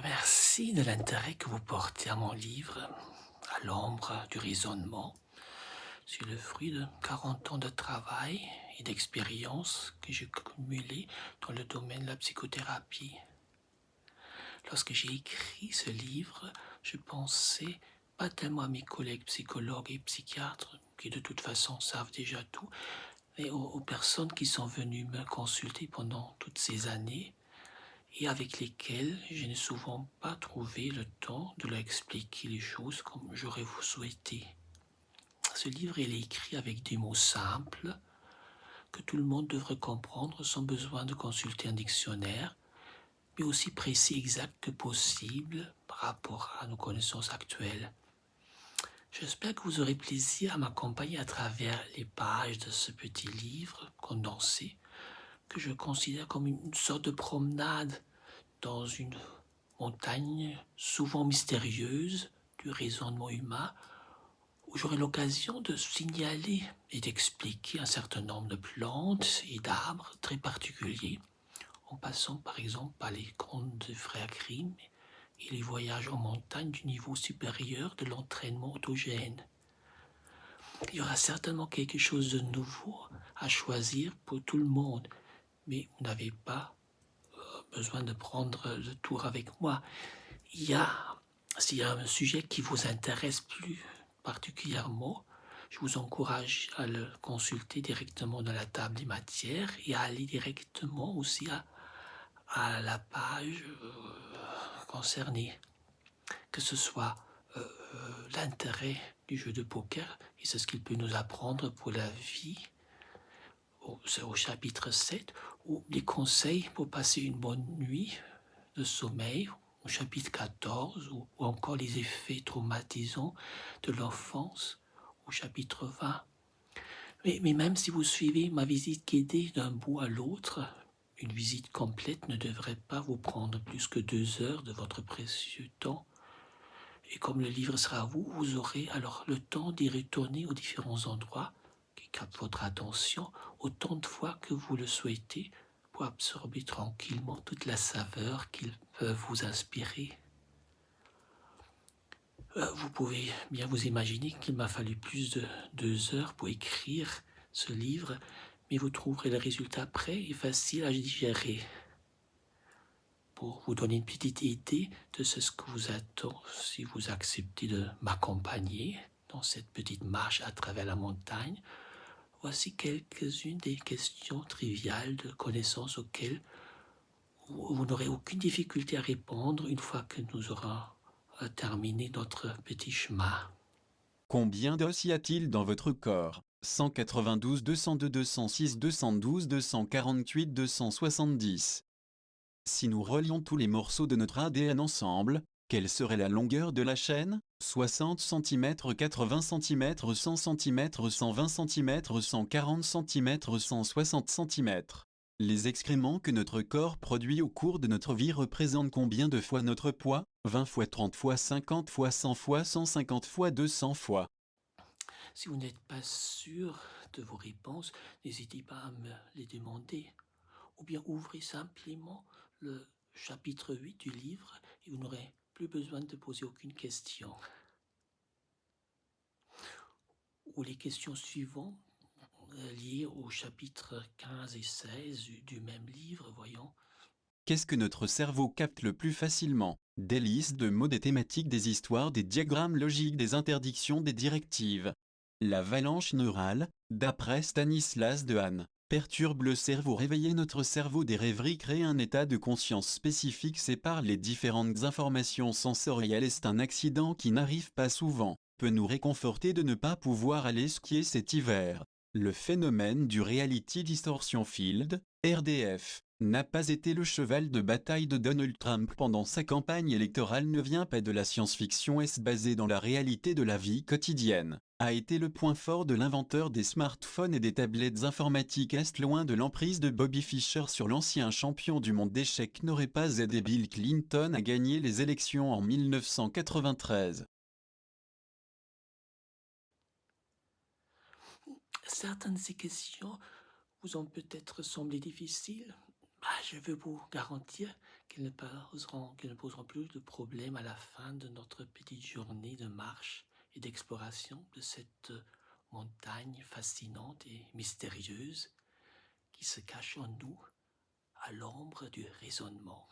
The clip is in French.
Merci de l'intérêt que vous portez à mon livre, à l'ombre du raisonnement. C'est le fruit de 40 ans de travail et d'expérience que j'ai cumulé dans le domaine de la psychothérapie. Lorsque j'ai écrit ce livre, je pensais pas tellement à mes collègues psychologues et psychiatres, qui de toute façon savent déjà tout, mais aux personnes qui sont venues me consulter pendant toutes ces années et avec lesquelles je n'ai souvent pas trouvé le temps de leur expliquer les choses comme j'aurais souhaité. Ce livre est écrit avec des mots simples que tout le monde devrait comprendre sans besoin de consulter un dictionnaire, mais aussi précis et exact que possible par rapport à nos connaissances actuelles. J'espère que vous aurez plaisir à m'accompagner à travers les pages de ce petit livre condensé que je considère comme une sorte de promenade dans une montagne souvent mystérieuse du raisonnement humain, où j'aurai l'occasion de signaler et d'expliquer un certain nombre de plantes et d'arbres très particuliers, en passant par exemple par les contes des frères Grimm et les voyages en montagne du niveau supérieur de l'entraînement autogène. Il y aura certainement quelque chose de nouveau à choisir pour tout le monde, mais vous n'avez pas besoin de prendre le tour avec moi. S'il y a un sujet qui vous intéresse plus particulièrement, je vous encourage à le consulter directement dans la table des matières et à aller directement aussi à la page concernée. Que ce soit l'intérêt du jeu de poker, et c'est ce qu'il peut nous apprendre pour la vie, c'est au chapitre 7, ou les conseils pour passer une bonne nuit de sommeil, au chapitre 14, ou encore les effets traumatisants de l'enfance, au chapitre 20. Mais même si vous suivez ma visite guidée d'un bout à l'autre, une visite complète ne devrait pas vous prendre plus que 2 heures de votre précieux temps. Et comme le livre sera à vous, vous aurez alors le temps d'y retourner aux différents endroits qui captent votre attention autant de fois que vous le souhaitez pour absorber tranquillement toute la saveur qu'ils peuvent vous inspirer. Vous pouvez bien vous imaginer qu'il m'a fallu plus de 2 heures pour écrire ce livre, mais vous trouverez le résultat prêt et facile à digérer. Pour vous donner une petite idée de ce que vous attend si vous acceptez de m'accompagner dans cette petite marche à travers la montagne, voici quelques-unes des questions triviales de connaissances auxquelles vous n'aurez aucune difficulté à répondre une fois que nous aurons terminé notre petit chemin. Combien d'os y a-t-il dans votre corps? 192, 202, 206, 212, 248, 270. Si nous relions tous les morceaux de notre ADN ensemble, quelle serait la longueur de la chaîne? 60 cm, 80 cm, 100 cm, 120 cm, 140 cm, 160 cm. Les excréments que notre corps produit au cours de notre vie représentent combien de fois notre poids? 20 fois 30 fois 50 fois 100 fois 150 fois 200 fois. Si vous n'êtes pas sûr de vos réponses, n'hésitez pas à me les demander. Ou bien ouvrez simplement le chapitre 8 du livre et vous n'aurez plus besoin de poser aucune question. Ou les questions suivantes liées au chapitre 15 et 16 du même livre, voyons. Qu'est-ce que notre cerveau capte le plus facilement? Des listes de mots, des thématiques, des histoires, des diagrammes logiques, des interdictions, des directives. L'avalanche neurale, d'après Stanislas Dehaene, perturbe le cerveau. Réveiller notre cerveau des rêveries, crée un état de conscience spécifique, sépare les différentes informations sensorielles et c'est un accident qui n'arrive pas souvent, peut nous réconforter de ne pas pouvoir aller skier cet hiver. Le phénomène du Reality Distortion Field, RDF, n'a pas été le cheval de bataille de Donald Trump pendant sa campagne électorale, ne vient pas de la science-fiction, est basé dans la réalité de la vie quotidienne, a été le point fort de l'inventeur des smartphones et des tablettes informatiques, est loin de l'emprise de Bobby Fischer sur l'ancien champion du monde d'échecs, n'aurait pas aidé Bill Clinton à gagner les élections en 1993. Certaines de ces questions vous ont peut-être semblé difficiles. Je veux vous garantir qu'ils ne poseront plus de problème à la fin de notre petite journée de marche et d'exploration de cette montagne fascinante et mystérieuse qui se cache en nous à l'ombre du raisonnement.